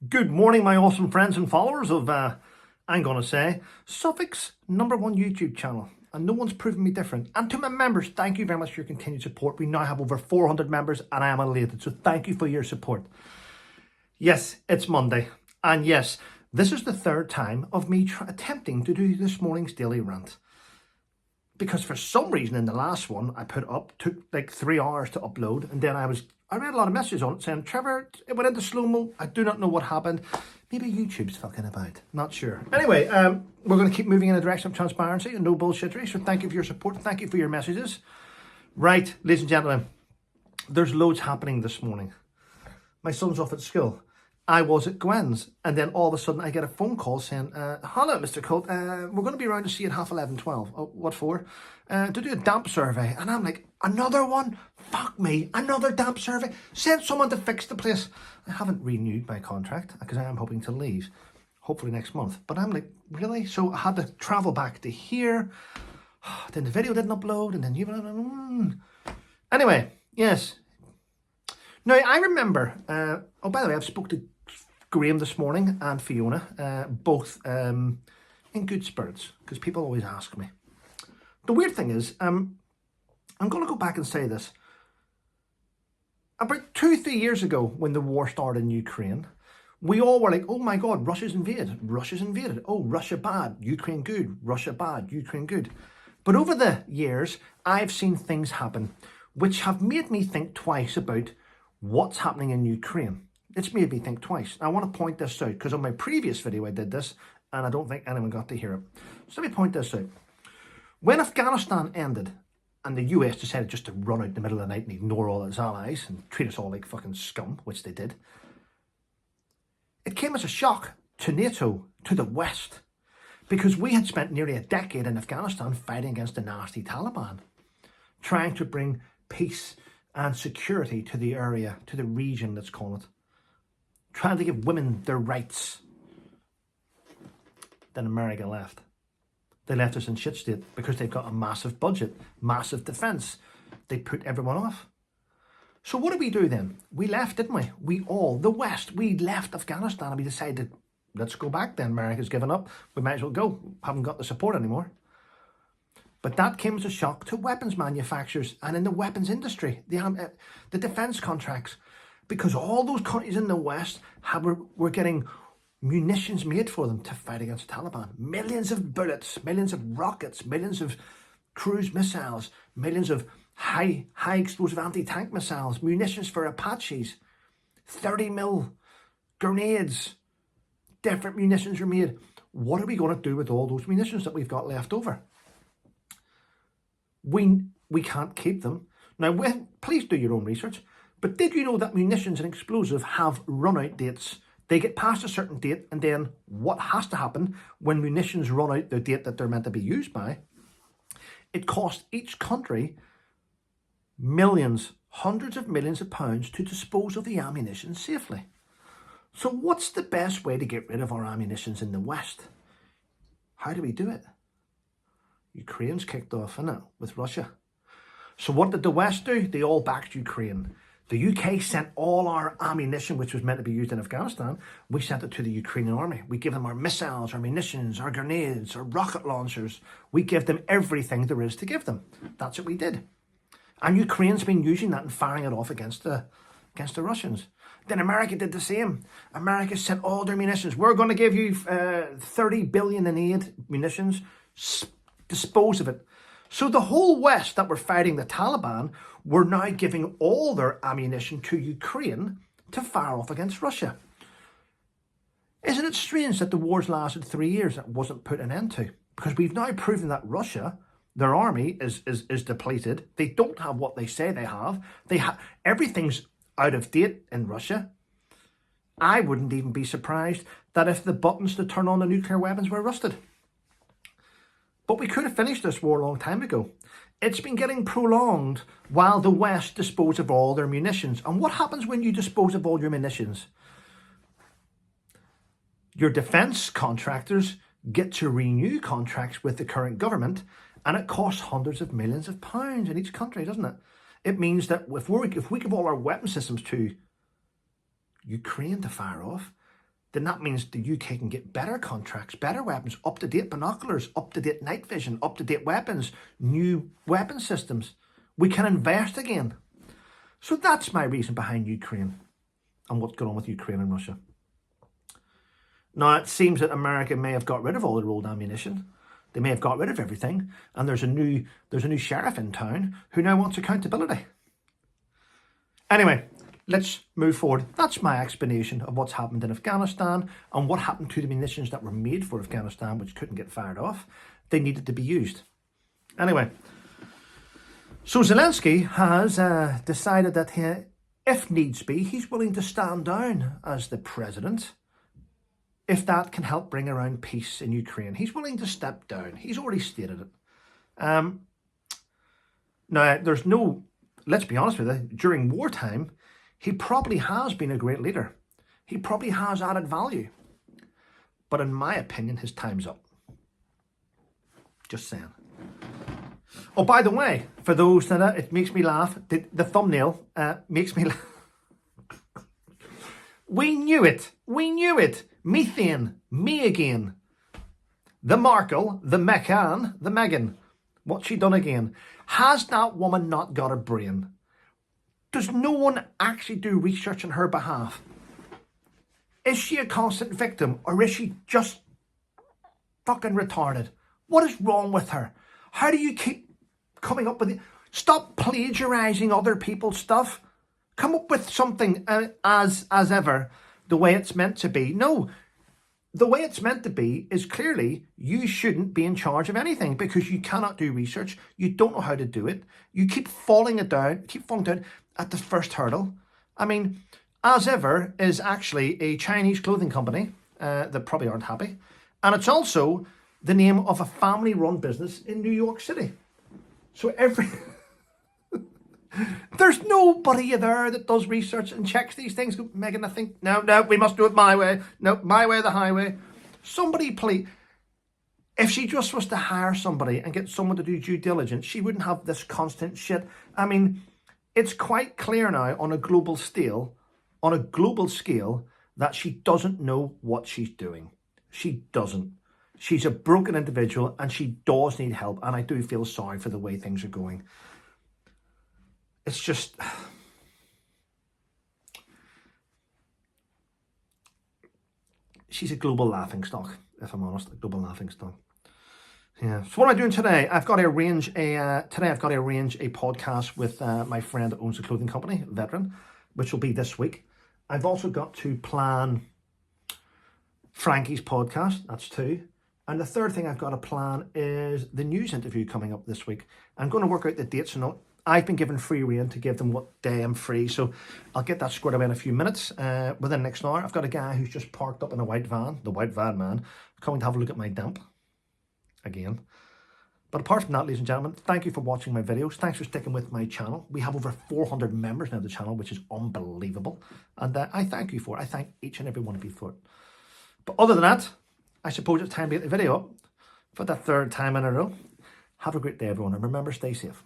Good morning, my awesome friends and followers of, I'm going to say, Suffolk's #1 YouTube channel. And no one's proven me different. And to my members, thank you very much for your continued support. We now have over 400 members and I am elated. So thank you for your support. Yes, it's Monday. And yes, this is the third time of me attempting to do this morning's daily rant. Because for some reason in the last one I put up, took like 3 hours to upload, and then I read a lot of messages on it saying, Trevor, it went into slow-mo, I do not know what happened. Maybe YouTube's fucking about, not sure. Anyway, we're going to keep moving in a direction of transparency and no bullshittery, so thank you for your support, thank you for your messages. Right, ladies and gentlemen, there's loads happening this morning. My son's off at school. I was at Gwen's, and then all of a sudden I get a phone call saying, hello, Mr. Colt, we're going to be around to see you at 11:30, 12. Oh, what for? To do a damp survey. And I'm like, another one? Fuck me, another damp survey? Send someone to fix the place. I haven't renewed my contract because I am hoping to leave, hopefully next month. But I'm like, really? So I had to travel back to here. Then the video didn't upload, and then you... Anyway, yes. Now, I remember, oh, by the way, I've spoke to Graham this morning and Fiona, both in good spirits, because people always ask me. The weird thing is, I'm going to go back and say this. About 2-3 years ago, when the war started in Ukraine, we all were like, oh my God, Russia's invaded. Russia's invaded. Oh, Russia bad, Ukraine good. Russia bad, Ukraine good. But over the years, I've seen things happen which have made me think twice about what's happening in Ukraine. It's made me think twice. I want to point this out because on my previous video I did this and I don't think anyone got to hear it. So let me point this out. When Afghanistan ended and the US decided just to run out in the middle of the night and ignore all its allies and treat us all like fucking scum, which they did, it came as a shock to NATO, to the West, because we had spent nearly a decade in Afghanistan fighting against the nasty Taliban, trying to bring peace and security to the area, to the region, let's call it. Trying to give women their rights. Then America left. They left us in shit state because they've got a massive budget, massive defence. They put everyone off. So what did we do then? We left, didn't we? We all, the West, we left Afghanistan and we decided, let's go back then. America's given up. We might as well go. Haven't got the support anymore. But that came as a shock to weapons manufacturers and in the weapons industry, the defence contracts, because all those countries in the West were getting munitions made for them to fight against the Taliban. Millions of bullets, millions of rockets, millions of cruise missiles, millions of high explosive anti-tank missiles, munitions for Apaches, 30 mil grenades, different munitions were made. What are we going to do with all those munitions that we've got left over? We can't keep them. Now, please do your own research, but did you know that munitions and explosives have run-out dates? They get past a certain date, and then what has to happen when munitions run out the date that they're meant to be used by? It costs each country millions, hundreds of millions of pounds to dispose of the ammunition safely. So what's the best way to get rid of our ammunitions in the West? How do we do it? Ukraine's kicked off, innit, with Russia. So what did the West do? They all backed Ukraine. The UK sent all our ammunition, which was meant to be used in Afghanistan, we sent it to the Ukrainian army. We give them our missiles, our munitions, our grenades, our rocket launchers. We give them everything there is to give them. That's what we did. And Ukraine's been using that and firing it off against the Russians. Then America did the same. America sent all their munitions. We're going to give you 30 billion in aid, munitions, dispose of it. So the whole West that were fighting the Taliban were now giving all their ammunition to Ukraine to fire off against Russia. Isn't it strange that the wars lasted 3 years and it wasn't put an end to? Because we've now proven that Russia, their army is depleted. They don't have what they say they have. Everything's out of date in Russia. I wouldn't even be surprised that if the buttons to turn on the nuclear weapons were rusted. But we could have finished this war a long time ago. It's been getting prolonged while the West dispose of all their munitions. And what happens when you dispose of all your munitions? Your defence contractors get to renew contracts with the current government, and it costs hundreds of millions of pounds in each country, doesn't it? It means that if we give all our weapon systems to Ukraine to fire off, then that means the UK can get better contracts, better weapons, up-to-date binoculars, up-to-date night vision, up-to-date weapons, new weapon systems. We can invest again. So that's my reason behind Ukraine and what's going on with Ukraine and Russia. Now, it seems that America may have got rid of all their old ammunition. They may have got rid of everything, and there's a new sheriff in town who now wants accountability. Anyway, let's move forward. That's my explanation of what's happened in Afghanistan and what happened to the munitions that were made for Afghanistan, which couldn't get fired off. They needed to be used. Anyway, so Zelenskyy has decided that if needs be, he's willing to stand down as the president if that can help bring around peace in Ukraine. He's willing to step down. He's already stated it. Now, there's no, let's be honest with you, during wartime, he probably has been a great leader. He probably has added value. But in my opinion, his time's up. Just saying. Oh, by the way, for those that it makes me laugh, the thumbnail makes me laugh. We knew it. We knew it. Methane. Me again. The Markle, the Meghan. What's she done again? Has that woman not got a brain? Does no one actually do research on her behalf? Is she a constant victim, or is she just fucking retarded? What is wrong with her? How do you keep coming up with it? Stop plagiarizing other people's stuff. Come up with something as ever, the way it's meant to be. No, the way it's meant to be is clearly you shouldn't be in charge of anything because you cannot do research. You don't know how to do it. You keep falling down at the first hurdle. I mean, As Ever is actually a Chinese clothing company that probably aren't happy. And it's also the name of a family-run business in New York City. So there's nobody there that does research and checks these things. Meghan, I think, no, we must do it my way. No, my way or the highway. Somebody, please. If she just was to hire somebody and get someone to do due diligence, she wouldn't have this constant shit. I mean, it's quite clear now on a global scale, that she doesn't know what she's doing. She doesn't. She's a broken individual and she does need help. And I do feel sorry for the way things are going. It's just, she's a global laughingstock, if I'm honest, a global laughingstock. Yeah. So what am I doing today? I've got to arrange a podcast with my friend that owns a clothing company, Veteran, which will be this week. I've also got to plan Frankie's podcast. That's 2. And the third thing I've got to plan is the news interview coming up this week. I'm going to work out the dates and all. I've been given free rein to give them what day I'm free, so I'll get that squared away in a few minutes. Within the next hour, I've got a guy who's just parked up in a white van, the white van man, coming to have a look at my dump again. But apart from that, ladies and gentlemen, thank you for watching my videos. Thanks for sticking with my channel. We have over 400 members now of the channel, which is unbelievable. And I thank you for it. I thank each and every one of you for it. But other than that, I suppose it's time to get the video up for the 3rd time in a row. Have a great day, everyone, and remember, stay safe.